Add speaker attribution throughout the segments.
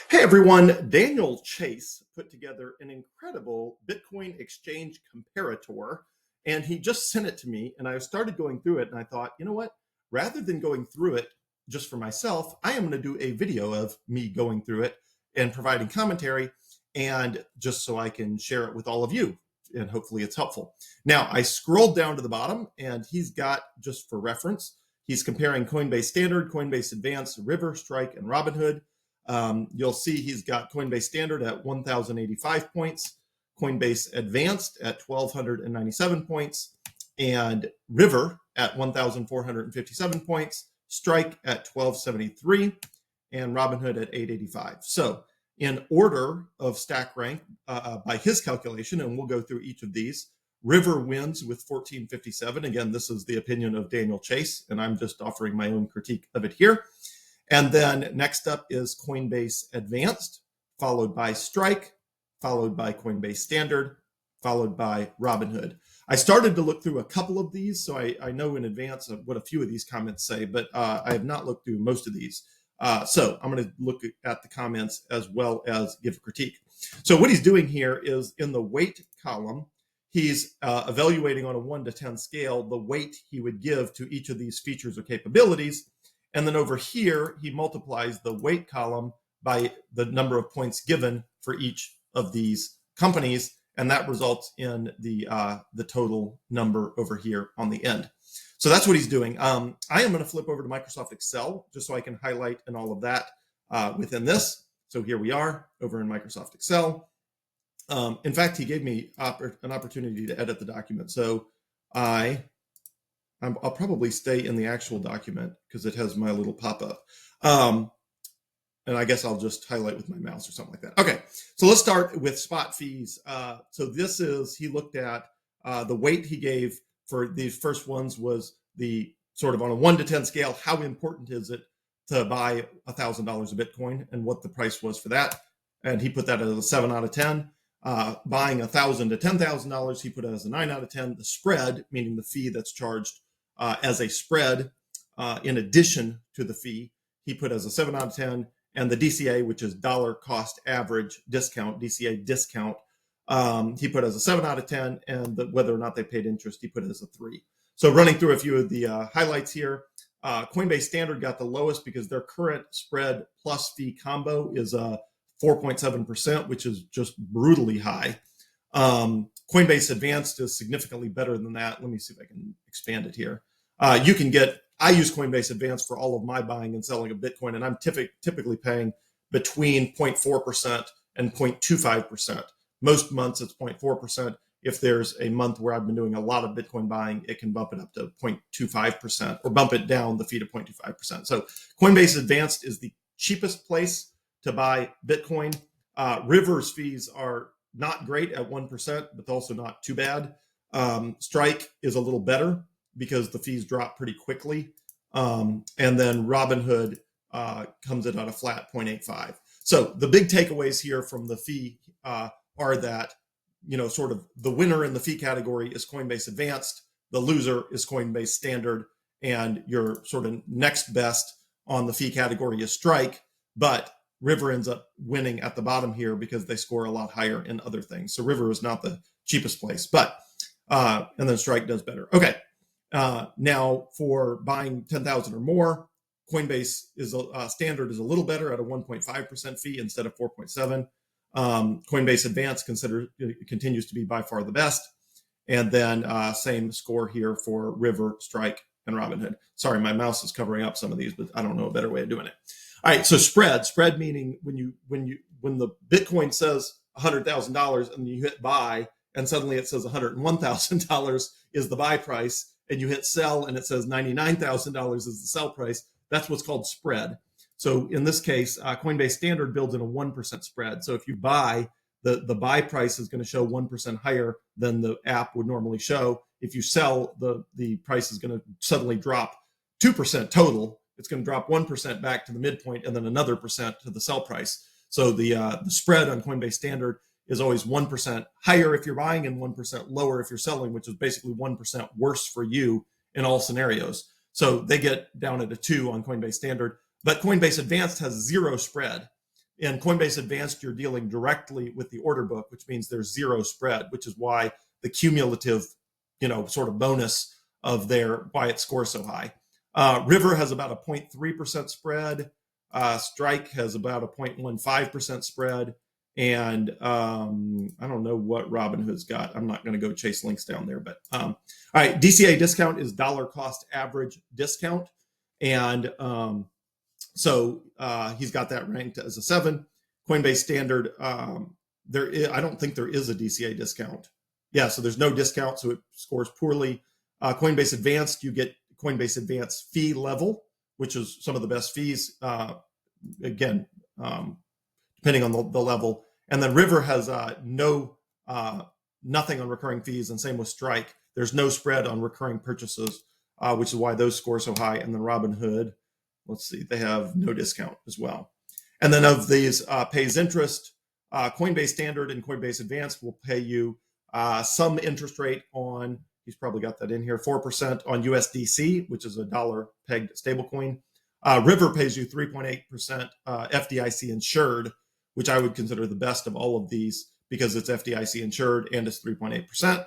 Speaker 1: Hey everyone, Daniel Chase put together an incredible Bitcoin exchange comparator, and he just sent it to me. And I started going through it, and I thought, you know what? Rather than going through it just for myself, I am going to do a video of me going through it and providing commentary, and just so I can share it with all of you, and hopefully it's helpful. Now, I scrolled down to the bottom, and he's got, just for reference, he's comparing Coinbase Standard, Coinbase Advanced, River, Strike, and Robinhood. You'll see he's got Coinbase Standard at 1,085 points, Coinbase Advanced at 1,297 points, and River at 1,457 points, Strike at 1,273, and Robinhood at 885. So in order of stack rank by his calculation, and we'll go through each of these, River wins with 1457. Again, this is the opinion of Daniel Chase, and I'm just offering my own critique of it here. And then next up is Coinbase Advanced, followed by Strike, followed by Coinbase Standard, followed by Robinhood. I started to look through a couple of these, so I know in advance of what a few of these comments say, but I have not looked through most of these. So I'm going to look at the comments as well as give a critique. So what he's doing here is in the weight column, he's evaluating on a 1 to 10 scale the weight he would give to each of these features or capabilities. And then over here, he multiplies the weight column by the number of points given for each of these companies, and that results in the total number over here on the end. So that's what he's doing. I am going to flip over to Microsoft Excel just so I can highlight and all of that within this. So here we are over in Microsoft Excel. In fact, he gave me an opportunity to edit the document. So I'll probably stay in the actual document because it has my little pop-up. And I guess I'll just highlight with my mouse or something like that. Okay, so let's start with spot fees. So this is, he looked at the weight he gave for these first ones was the sort of on a 1 to 10 scale, how important is it to buy $1,000 of Bitcoin and what the price was for that. And he put that as a 7 out of 10. Buying $1,000 to $10,000, he put it as a 9 out of 10. The spread, meaning the fee that's charged as a spread in addition to the fee, he put as a 7 out of 10. And the DCA, which is dollar cost average discount, DCA discount, he put as a 7 out of 10. And whether or not they paid interest, he put it as a 3. So running through a few of the highlights here, Coinbase Standard got the lowest because their current spread plus fee combo is 4.7%, which is just brutally high. Coinbase Advanced is significantly better than that. Let me see if I can expand it here. You can get, I use Coinbase Advanced for all of my buying and selling of Bitcoin, and I'm typically paying between 0.4% and 0.25%. Most months it's 0.4%. If there's a month where I've been doing a lot of Bitcoin buying, it can bump it up to 0.25% or bump it down the fee to 0.25%. So Coinbase Advanced is the cheapest place to buy Bitcoin. River's fees are not great at 1%, but also not too bad. Strike is a little better because the fees drop pretty quickly. And then Robinhood comes in at a flat 0.85. So the big takeaways here from the fee are that, you know, sort of the winner in the fee category is Coinbase Advanced, the loser is Coinbase Standard, and your sort of next best on the fee category is Strike, but River ends up winning at the bottom here because they score a lot higher in other things. So River is not the cheapest place, but and then Strike does better. Okay, now for buying 10,000 or more, Coinbase is Standard is a little better at a 1.5% fee instead of 4.7. Coinbase Advanced continues to be by far the best, and then same score here for River, Strike, and Robinhood. Sorry, my mouse is covering up some of these, but I don't know a better way of doing it. All right, so spread meaning when the Bitcoin says $100,000 and you hit buy and suddenly it says $101,000 is the buy price, and you hit sell and it says $99,000 is the sell price. That's what's called spread. So in this case, Coinbase Standard builds in a 1% spread. So if you buy, the buy price is going to show 1% higher than the app would normally show. If you sell, the price is going to suddenly drop 2% total. It's going to drop 1% back to the midpoint and then another percent to the sell price. So the spread on Coinbase Standard is always 1% higher if you're buying and 1% lower if you're selling, which is basically 1% worse for you in all scenarios. So they get down at a 2 on Coinbase Standard, but Coinbase Advanced has zero spread. In Coinbase Advanced, you're dealing directly with the order book, which means there's zero spread, which is why the cumulative, sort of bonus of why it scores so high. River has about a 0.3% spread. Strike has about a 0.15% spread. And I don't know what Robinhood's got. I'm not going to go chase links down there. But all right, DCA discount is dollar cost average discount. And so he's got that ranked as a 7. Coinbase Standard, I don't think there is a DCA discount. Yeah, so there's no discount, so it scores poorly. Coinbase Advanced, you get Coinbase Advanced fee level, which is some of the best fees, again, depending on the level. And then River has nothing on recurring fees, and same with Strike. There's no spread on recurring purchases, which is why those score so high. And then Robinhood, let's see, they have no discount as well. And then of these pays interest, Coinbase Standard and Coinbase Advanced will pay you some interest rate on, he's probably got that in here, 4% on USDC, which is a dollar pegged stablecoin. River pays you 3.8% FDIC insured, which I would consider the best of all of these because it's FDIC insured and it's 3.8%.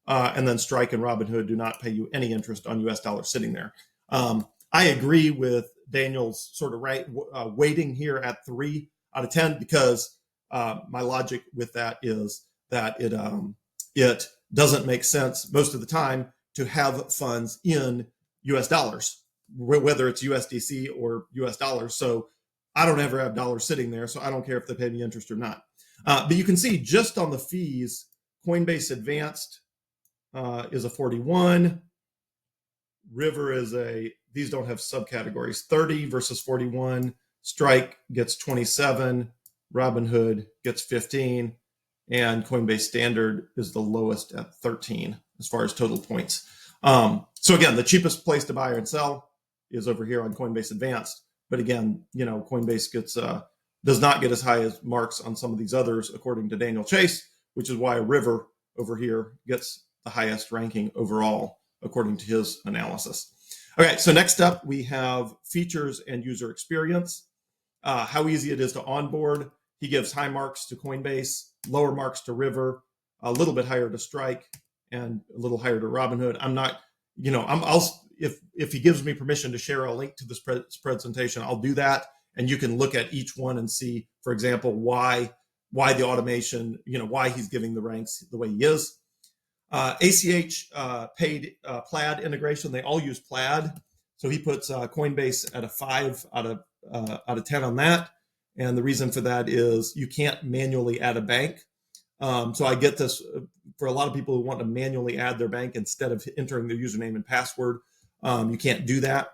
Speaker 1: And then Strike and Robinhood do not pay you any interest on US dollars sitting there. I agree with Daniel's sort of weighting here at 3 out of 10 because my logic with that is that it doesn't make sense most of the time to have funds in US dollars, whether it's USDC or US dollars. So I don't ever have dollars sitting there, so I don't care if they pay me interest or not. But you can see just on the fees, Coinbase Advanced is a 41. River is these don't have subcategories, 30 versus 41. Strike gets 27. Robinhood gets 15. And Coinbase Standard is the lowest at 13 as far as total points. So again, the cheapest place to buy and sell is over here on Coinbase Advanced. But again, Coinbase does not get as high as marks on some of these others, according to Daniel Chase, which is why River over here gets the highest ranking overall, according to his analysis. Okay, so next up, we have features and user experience, how easy it is to onboard. He gives high marks to Coinbase, lower marks to River, a little bit higher to Strike, and a little higher to Robinhood. I'm not, if he gives me permission to share a link to this presentation, I'll do that. And you can look at each one and see, for example, why the automation, why he's giving the ranks the way he is. ACH paid Plaid integration. They all use Plaid. So he puts Coinbase at a 5 out of 10 on that. And the reason for that is you can't manually add a bank. So I get this for a lot of people who want to manually add their bank instead of entering their username and password. You can't do that.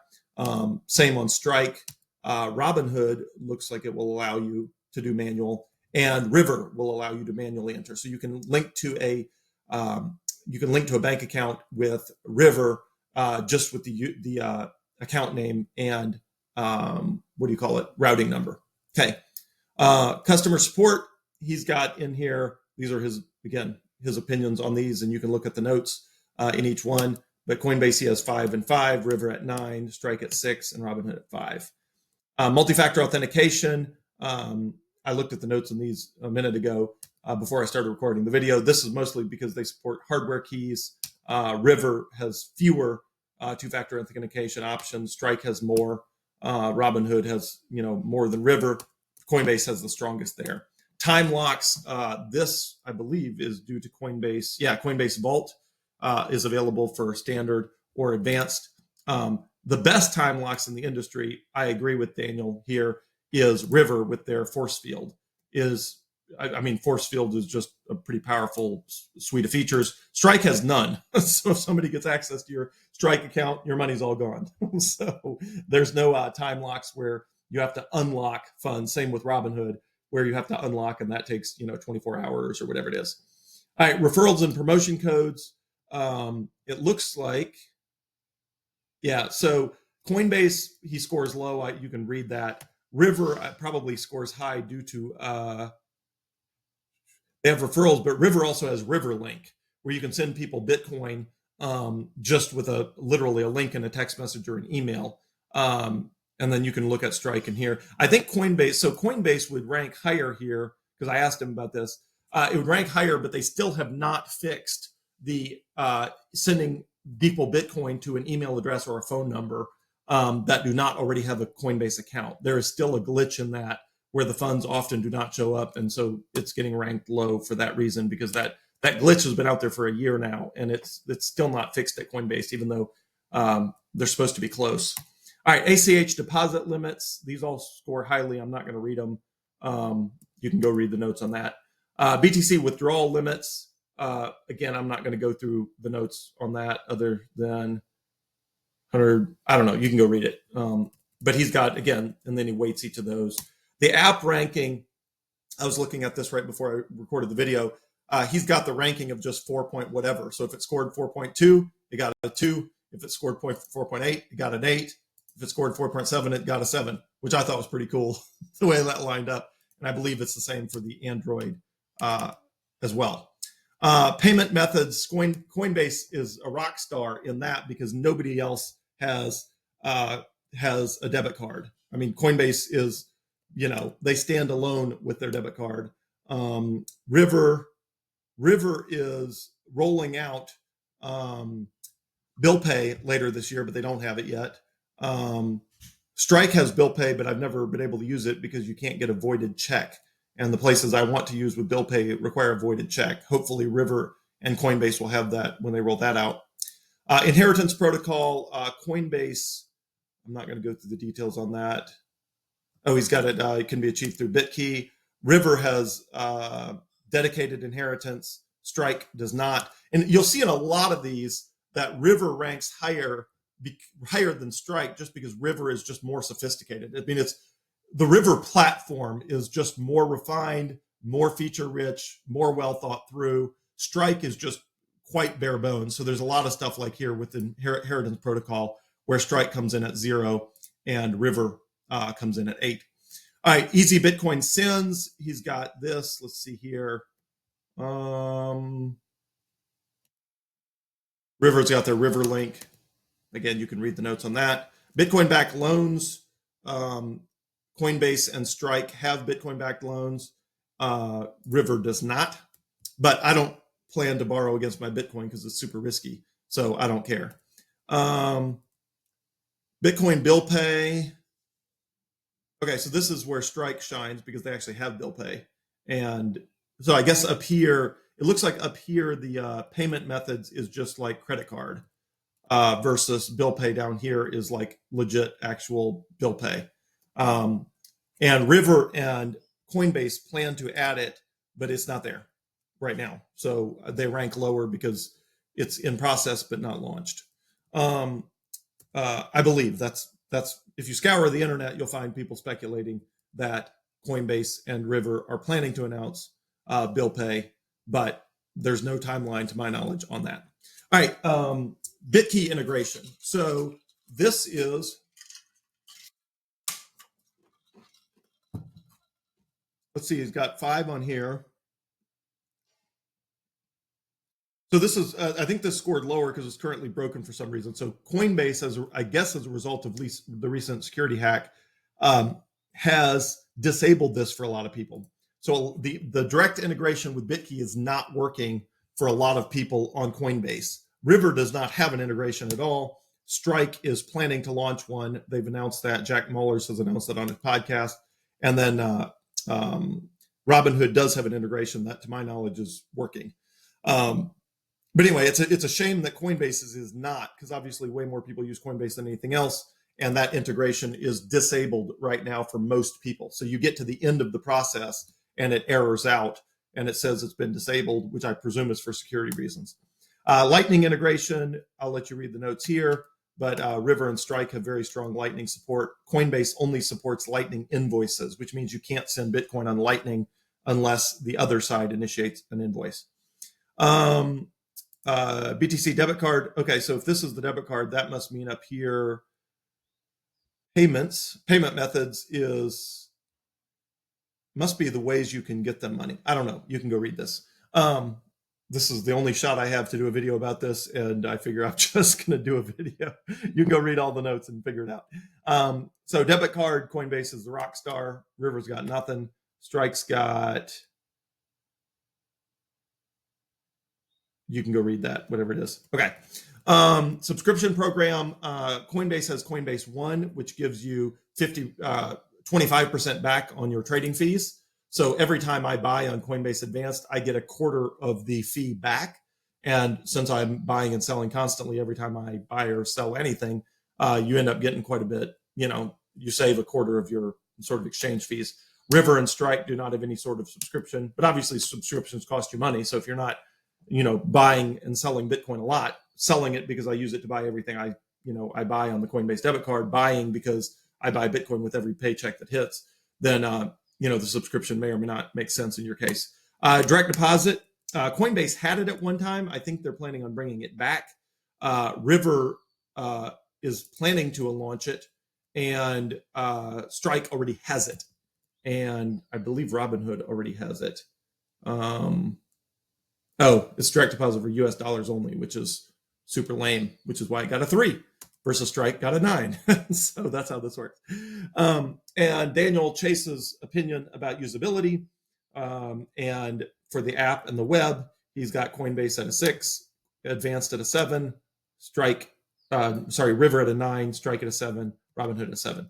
Speaker 1: Same on Strike. Robinhood looks like it will allow you to do manual, and River will allow you to manually enter. So you can link to a bank account with River just with the account name and routing number. Okay. Customer support, he's got in here. These are his opinions on these, and you can look at the notes in each one. But Coinbase, he has 5 and 5, River at 9, Strike at 6, and Robinhood at 5. Multi-factor authentication. I looked at the notes on these a minute ago before I started recording the video. This is mostly because they support hardware keys. River has fewer two-factor authentication options. Strike has more. Robinhood has more than River. Coinbase has the strongest there. Time locks. This, I believe, is due to Coinbase. Yeah, Coinbase Vault is available for standard or advanced. The best time locks in the industry, I agree with Daniel here, is River with their force field. Force field is just a pretty powerful suite of features. Strike has none. So if somebody gets access to your Strike account, your money's all gone. So there's no time locks where you have to unlock funds. Same with Robinhood, where you have to unlock, and that takes 24 hours or whatever it is. All right, referrals and promotion codes. It looks like, so Coinbase, he scores low. You can read that. River probably scores high due to they have referrals, but River also has RiverLink, where you can send people Bitcoin just with literally a link in a text message or an email. And and then you can look at Strike in here. I think Coinbase, so Coinbase would rank higher here because I asked him about this. It would rank higher, but they still have not fixed the sending people Bitcoin to an email address or a phone number that do not already have a Coinbase account. There is still a glitch in that where the funds often do not show up, and so it's getting ranked low for that reason, because that glitch has been out there for a year now, and it's still not fixed at Coinbase, even though they're supposed to be close. All right, ACH deposit limits. These all score highly. I'm not going to read them. You can go read the notes on that. BTC withdrawal limits. Again, I'm not going to go through the notes on that other than 100. I don't know. You can go read it. But he's got, again, and then he weights each of those. The app ranking, I was looking at this right before I recorded the video. He's got the ranking of just 4 point whatever. So if it scored 4.2, it got a 2. If it scored 4.8, it got an 8. If it scored 4.7, it got a 7, which I thought was pretty cool the way that lined up. And I believe it's the same for the Android as well. Payment methods. Coinbase is a rock star in that because nobody else has a debit card. I mean, Coinbase is, they stand alone with their debit card. River is rolling out bill pay later this year, but they don't have it yet. Strike has bill pay, but I've never been able to use it because you can't get a voided check. And the places I want to use with bill pay require a voided check. Hopefully River and Coinbase will have that when they roll that out. Inheritance protocol, Coinbase, I'm not going to go through the details on that. Oh, he's got it. It can be achieved through Bitkey. River has dedicated inheritance. Strike does not. And you'll see in a lot of these that River ranks higher than Strike just because River is just more sophisticated. I mean, the River platform is just more refined, more feature rich, more well thought through. Strike is just quite bare bones. So there's a lot of stuff like here with the inheritance protocol where Strike comes in at 0 and River comes in at 8. All right, Easy Bitcoin Sends. He's got this. Let's see here. River's got their River link. Again, you can read the notes on that. Bitcoin-backed loans. Coinbase and Strike have Bitcoin-backed loans. River does not. But I don't plan to borrow against my Bitcoin because it's super risky. So I don't care. Bitcoin bill pay. Okay, so this is where Strike shines because they actually have bill pay. And so I guess up here, it looks like up here, the payment methods is just like credit card versus bill pay down here is like legit actual bill pay. And River and Coinbase plan to add it, but it's not there right now. So they rank lower because it's in process, but not launched. I believe that's if you scour the internet, you'll find people speculating that Coinbase and River are planning to announce bill pay, but there's no timeline to my knowledge on that. All right, Bitkey integration. So this is, let's see, he's got 5 on here. So this is, I think this scored lower because it's currently broken for some reason. So Coinbase, I guess as a result of the recent security hack, has disabled this for a lot of people. So the direct integration with Bitkey is not working for a lot of people on Coinbase. River does not have an integration at all. Strike is planning to launch one. They've announced that. Jack Mullers has announced that on his podcast. And then Robinhood does have an integration that, to my knowledge, is working. But anyway, it's a shame that Coinbase is not, because obviously way more people use Coinbase than anything else, and that integration is disabled right now for most people. So you get to the end of the process and it errors out and it says it's been disabled, which I presume is for security reasons. Lightning integration, I'll let you read the notes here, but River and Strike have very strong Lightning support. Coinbase only supports Lightning invoices, which means you can't send Bitcoin on Lightning unless the other side initiates an invoice. BTC debit card. Okay, so if this is the debit card, that must mean up here payment methods must be the ways you can get them money. I don't know. You can go read this. this is the only shot I have to do a video about this, and I figure I'm just going to do a video. You can go read all the notes and figure it out. So debit card, Coinbase is the rock star. River's got nothing. Strike's got, you can go read that, whatever it is. Okay. Subscription program, Coinbase has Coinbase One, which gives you 25% back on your trading fees. So every time I buy on Coinbase Advanced, I get a quarter of the fee back. And since I'm buying and selling constantly, every time I buy or sell anything, you end up getting quite a bit. You save a quarter of your sort of exchange fees. River and Strike do not have any sort of subscription, but obviously subscriptions cost you money. So if you're not, buying and selling Bitcoin a lot, selling it because I use it to buy everything I buy on the Coinbase debit card, buying because I buy Bitcoin with every paycheck that hits, then the subscription may or may not make sense in your case. Direct deposit, Coinbase had it at one time. I think they're planning on bringing it back. River is planning to launch it, and Strike already has it, and I believe Robinhood already has it. It's direct deposit for US dollars only, which is super lame, which is why it got a 3 versus Strike got a 9. So that's how this works. And Daniel Chase's opinion about usability. And for the app and the web, he's got Coinbase at a 6, Advanced at a 7, River at a 9, Strike at a 7, Robinhood at a 7.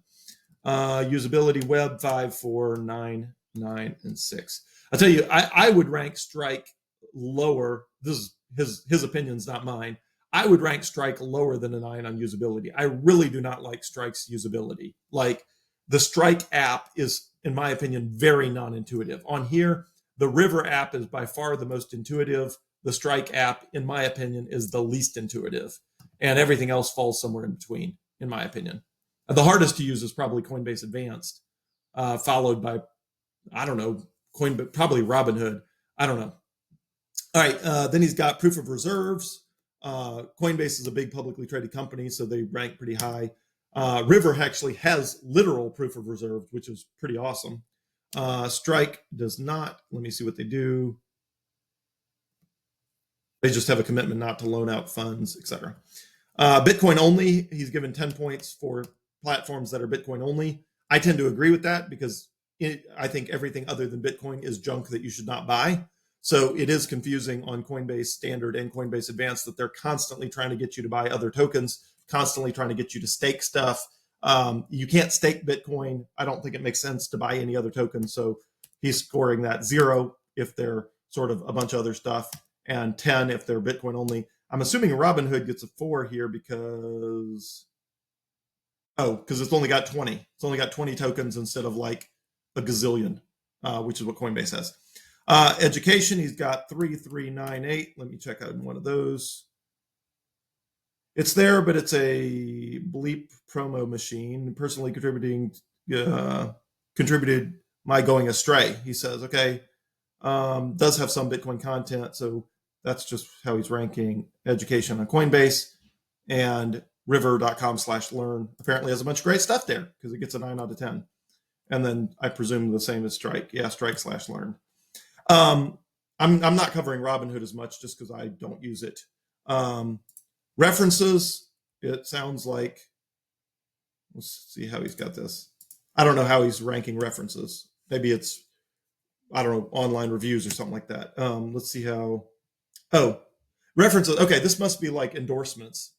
Speaker 1: Usability web 5, 4, 9, 9, and 6. I'll tell you, I would rank Strike lower. This is his opinions, not mine. I would rank Strike lower than a 9 on usability. I really do not like Strike's usability. Like, the Strike app is, in my opinion, very non-intuitive. On here, the River app is by far the most intuitive. The Strike app, in my opinion, is the least intuitive. And everything else falls somewhere in between, in my opinion. The hardest to use is probably Coinbase Advanced, followed by, I don't know, probably Robinhood. I don't know. All right, then he's got proof of reserves. Coinbase is a big publicly traded company, so they rank pretty high. River actually has literal proof of reserves, which is pretty awesome. Strike does not. Let me see what they do. They just have a commitment not to loan out funds, etc. Bitcoin only, he's given 10 points for platforms that are Bitcoin only. I tend to agree with that because I think everything other than Bitcoin is junk that you should not buy. So it is confusing on Coinbase Standard and Coinbase Advanced that they're constantly trying to get you to buy other tokens, constantly trying to get you to stake stuff. You can't stake Bitcoin. I don't think it makes sense to buy any other tokens. So he's scoring that 0 if they're sort of a bunch of other stuff, and 10 if they're Bitcoin only. I'm assuming Robinhood gets a 4 here because it's only got 20. It's only got 20 tokens instead of like a gazillion, which is what Coinbase has. Education, he's got 3398. Let me check out one of those. It's there, but it's a bleep promo machine. Personally contributed my going astray. He says, okay, does have some Bitcoin content, so that's just how he's ranking education on Coinbase. And river.com/learn apparently has a bunch of great stuff there because it gets a 9 out of 10. And then I presume the same as Strike. Yeah, Strike/learn. I'm not covering Robinhood as much just because I don't use it. References, it sounds like, let's see how he's got this. I don't know how he's ranking references. Maybe it's, I don't know, online reviews or something like that. Let's see how, references. Okay, this must be like endorsements.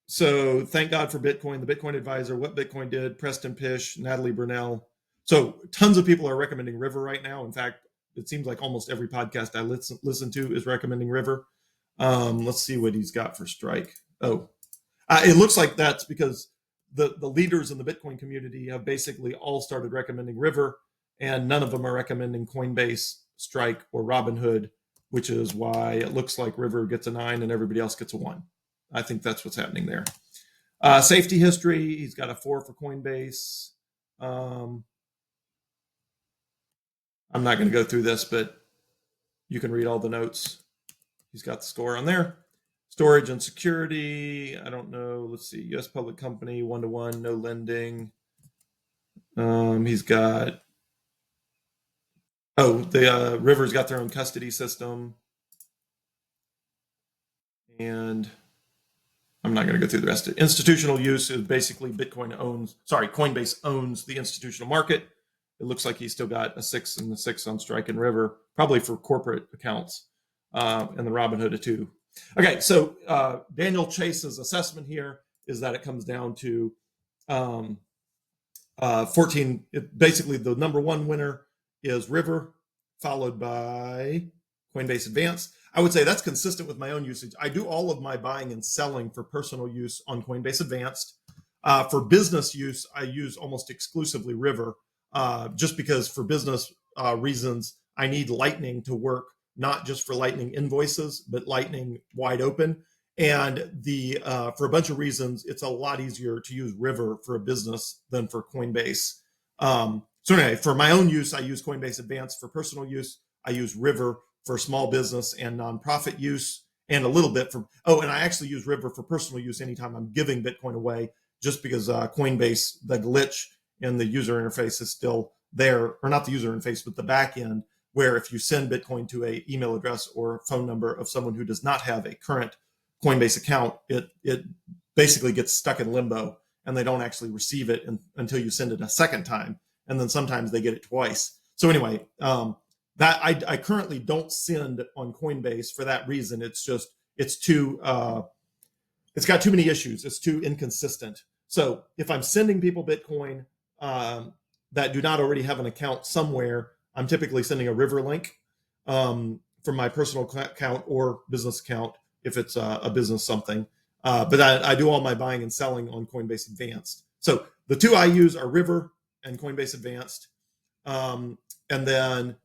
Speaker 1: So thank God for Bitcoin, the Bitcoin Advisor, What Bitcoin Did, Preston Pish, Natalie Brunell. So tons of people are recommending River right now. In fact, it seems like almost every podcast I listen to is recommending River. Let's see what he's got for Strike. It looks like that's because the leaders in the Bitcoin community have basically all started recommending River, and none of them are recommending Coinbase, Strike, or Robinhood, which is why it looks like River gets a 9 and everybody else gets a 1. I think that's what's happening there. Safety history, he's got a 4 for Coinbase. I'm not going to go through this, but you can read all the notes. He's got the score on there. Storage and security, I don't know. Let's see. U.S. public company, 1-to-1, no lending. He's got Oh, the River's got their own custody system, and I'm not going to go through the rest of it. Institutional use is basically Coinbase owns the institutional market. It looks like he's still got a 6 and the 6 on Strike and River, probably for corporate accounts, and the Robinhood a 2. Okay, so Daniel Chase's assessment here is that it comes down to 14. Basically, the number one winner is River, followed by Coinbase Advanced. I would say that's consistent with my own usage. I do all of my buying and selling for personal use on Coinbase Advanced. For business use, I use almost exclusively River, just because for business reasons, I need Lightning to work, not just for Lightning invoices, but Lightning wide open. And the for a bunch of reasons, it's a lot easier to use River for a business than for Coinbase. So anyway, for my own use, I use Coinbase Advanced. For personal use, I use River for small business and nonprofit use, and a little bit for and I actually use River for personal use anytime I'm giving Bitcoin away, just because Coinbase, the glitch in the user interface is still there, or not the user interface, but the back end, where if you send Bitcoin to a email address or phone number of someone who does not have a current Coinbase account, it basically gets stuck in limbo, and they don't actually receive it until you send it a second time, and then sometimes they get it twice. So anyway, that I currently don't send on Coinbase for that reason. It's too it's got too many issues. It's too inconsistent. So if I'm sending people Bitcoin that do not already have an account somewhere, I'm typically sending a River link from my personal account or business account if it's a business something. But I do all my buying and selling on Coinbase Advanced. So the two I use are River and Coinbase Advanced. And then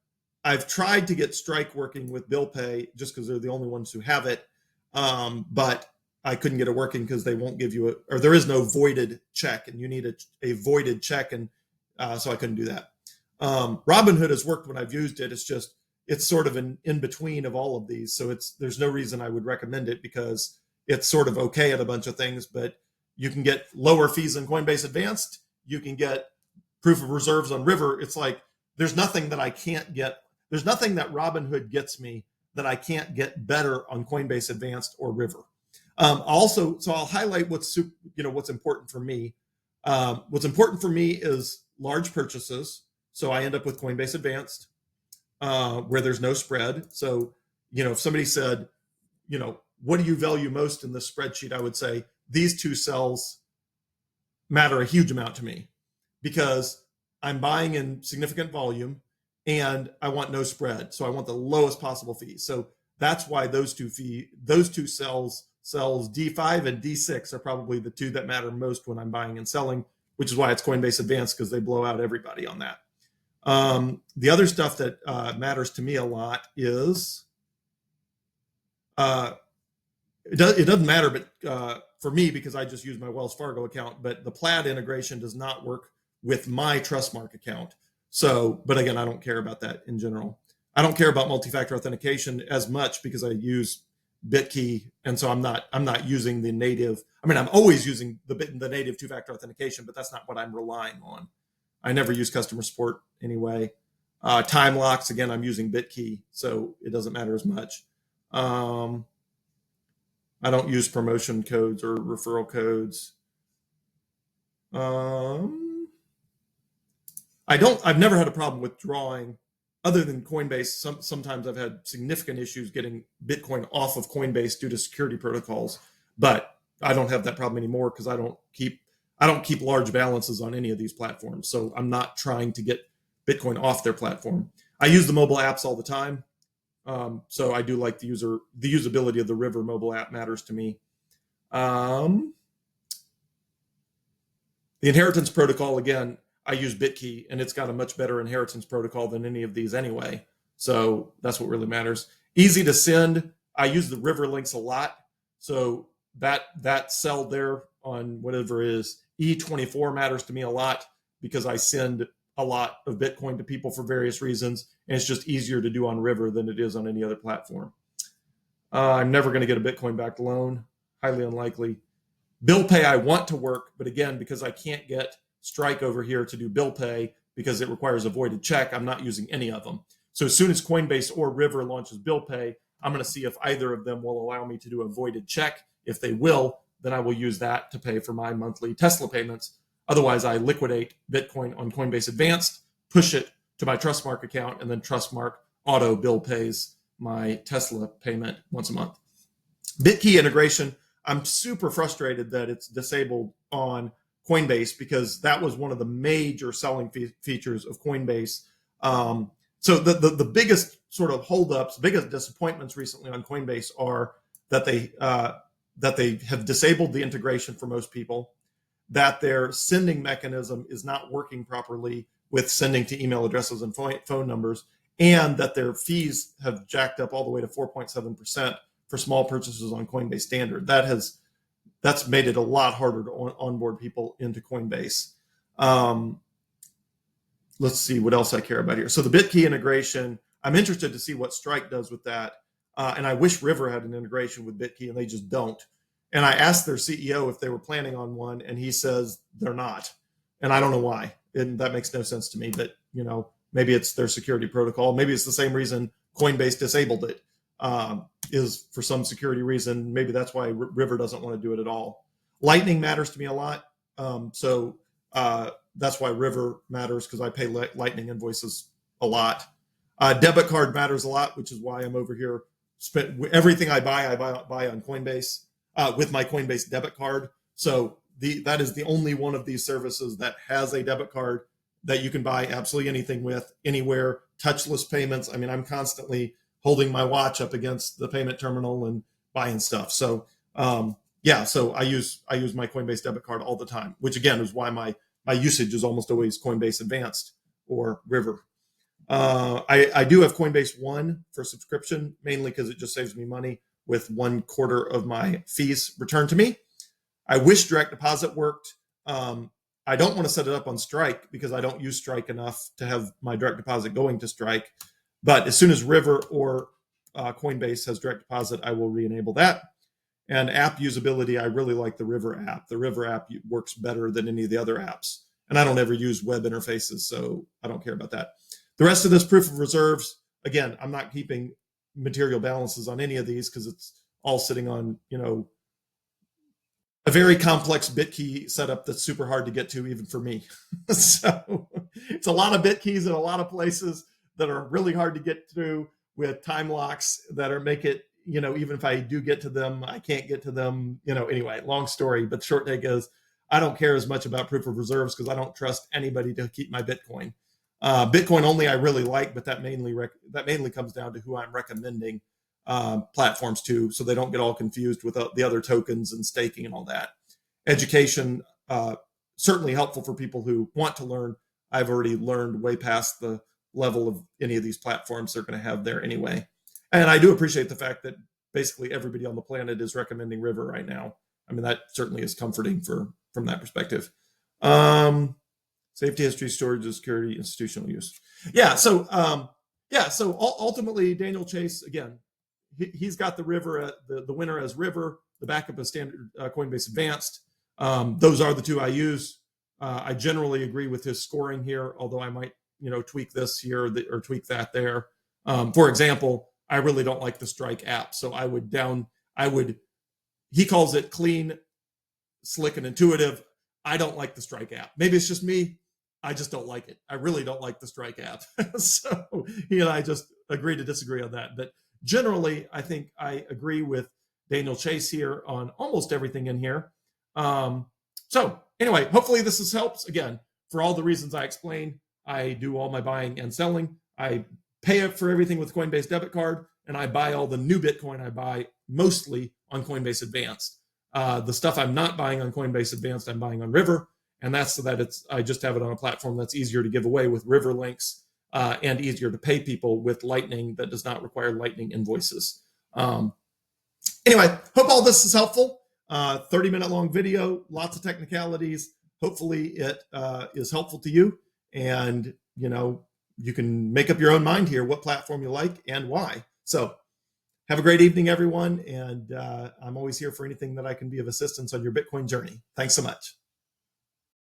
Speaker 1: I've tried to get Strike working with Bill Pay just because they're the only ones who have it. But I couldn't get it working because they won't give you or there is no voided check, and you need a voided check. And so I couldn't do that. Robinhood has worked when I've used it. It's sort of an in between of all of these. So there's no reason I would recommend it because it's sort of okay at a bunch of things, but you can get lower fees in Coinbase Advanced. You can get proof of reserves on River. It's like, there's nothing that I can't get. There's nothing that Robinhood gets me that I can't get better on Coinbase Advanced or River. So I'll highlight what's important for me. What's important for me is large purchases. So I end up with Coinbase Advanced, where there's no spread. So, if somebody said, what do you value most in this spreadsheet? I would say these two cells matter a huge amount to me because I'm buying in significant volume and I want no spread. So I want the lowest possible fee. So that's why those two cells D5 and D6 are probably the two that matter most when I'm buying and selling, which is why it's Coinbase Advanced, because they blow out everybody on that. The other stuff that matters to me a lot is it doesn't matter, but for me, because I just use my Wells Fargo account, but the Plaid integration does not work with my Trustmark account. So, but again, I don't care about that in general. I don't care about multi-factor authentication as much because I use BitKey, and so I'm not using the native. I mean, I'm always using the native two-factor authentication, but that's not what I'm relying on. I never use customer support anyway. Time locks, again, I'm using BitKey, so it doesn't matter as much. I don't use promotion codes or referral codes. I've never had a problem withdrawing other than Coinbase. Sometimes I've had significant issues getting Bitcoin off of Coinbase due to security protocols, but I don't have that problem anymore because I don't keep large balances on any of these platforms. So I'm not trying to get Bitcoin off their platform. I use the mobile apps all the time. So I do like the usability of the River mobile app matters to me. The inheritance protocol, again, I use BitKey, and it's got a much better inheritance protocol than any of these anyway. So that's what really matters. Easy to send. I use the River links a lot. So that cell there on whatever it is, E24 matters to me a lot because I send a lot of Bitcoin to people for various reasons, and it's just easier to do on River than it is on any other platform. I'm never going to get a Bitcoin backed loan. Highly unlikely. Bill Pay I want to work, but again, because I can't get Strike over here to do Bill Pay because it requires a voided check, I'm not using any of them. So as soon as Coinbase or River launches bill pay, I'm going to see if either of them will allow me to do a voided check. If they will, then I will use that to pay for my monthly Tesla payments. Otherwise, I liquidate Bitcoin on Coinbase Advanced, push it to my Trustmark account, and then Trustmark auto bill pays my Tesla payment once a month. BitKey integration, I'm super frustrated that it's disabled on Coinbase because that was one of the major selling features of Coinbase. So the biggest sort of holdups, biggest disappointments recently on Coinbase are that they have disabled the integration for most people, that their sending mechanism is not working properly with sending to email addresses and phone numbers, and that their fees have jacked up all the way to 4.7% for small purchases on Coinbase Standard. That's made it a lot harder to onboard people into Coinbase. Let's see what else I care about here. So the BitKey integration, I'm interested to see what Strike does with that. And I wish River had an integration with BitKey, and they just don't. And I asked their CEO if they were planning on one, and he says they're not. And I don't know why. And that makes no sense to me. But, maybe it's their security protocol. Maybe it's the same reason Coinbase disabled it, is for some security reason. Maybe that's why River doesn't want to do it at all. Lightning matters to me a lot. So that's why River matters, because I pay Lightning invoices a lot. Debit card matters a lot, which is why I'm over here. Everything I buy on Coinbase with my Coinbase debit card. So that is the only one of these services that has a debit card that you can buy absolutely anything with, anywhere, touchless payments. I mean, I'm constantly holding my watch up against the payment terminal and buying stuff. So so I use my Coinbase debit card all the time, which again is why my usage is almost always Coinbase Advanced or River. I do have Coinbase One for subscription, mainly because it just saves me money with 1/4 of my fees returned to me. I wish direct deposit worked. I don't want to set it up on Strike because I don't use Strike enough to have my direct deposit going to Strike. But as soon as River or Coinbase has direct deposit, I will re-enable that. And app usability, I really like the River app. The River app works better than any of the other apps. And I don't ever use web interfaces, so I don't care about that. The rest of this proof of reserves, again, I'm not keeping material balances on any of these because it's all sitting on, a very complex BitKey setup that's super hard to get to even for me. So it's a lot of BitKeys in a lot of places that are really hard to get through with time locks that make it, even if I do get to them, I can't get to them, anyway, long story, but short take is I don't care as much about proof of reserves because I don't trust anybody to keep my Bitcoin. Bitcoin only I really like, but that mainly comes down to who I'm recommending platforms to, so they don't get all confused with the other tokens and staking and all that. Education, certainly helpful for people who want to learn. I've already learned way past the level of any of these platforms they're going to have there anyway. And I do appreciate the fact that basically everybody on the planet is recommending River right now. I mean, that certainly is comforting from that perspective. Safety, history, storage, security, institutional use. So ultimately, Daniel Chase, again, he's got the River, the winner as River, the backup as standard Coinbase Advanced. Those are the two I use. I generally agree with his scoring here, although I might, tweak this here or tweak that there. For example, I really don't like the Strike app, so he calls it clean, slick, and intuitive. I don't like the Strike app. Maybe it's just me. I just don't like it. I really don't like the Strike app. So he and I just agree to disagree on that. But generally, I think I agree with Daniel Chase here on almost everything in here. So anyway, hopefully this helps. Again, for all the reasons I explained, I do all my buying and selling. I pay it for everything with Coinbase debit card, and I buy all the new Bitcoin I buy mostly on Coinbase Advanced. The stuff I'm not buying on Coinbase Advanced, I'm buying on River, and that's so that I just have it on a platform that's easier to give away with River links and easier to pay people with Lightning that does not require Lightning invoices. Anyway, hope all this is helpful. 30-minute long video, lots of technicalities. Hopefully it is helpful to you, and you can make up your own mind here what platform you like and why. So have a great evening, everyone, and I'm always here for anything that I can be of assistance on your Bitcoin journey. Thanks so much.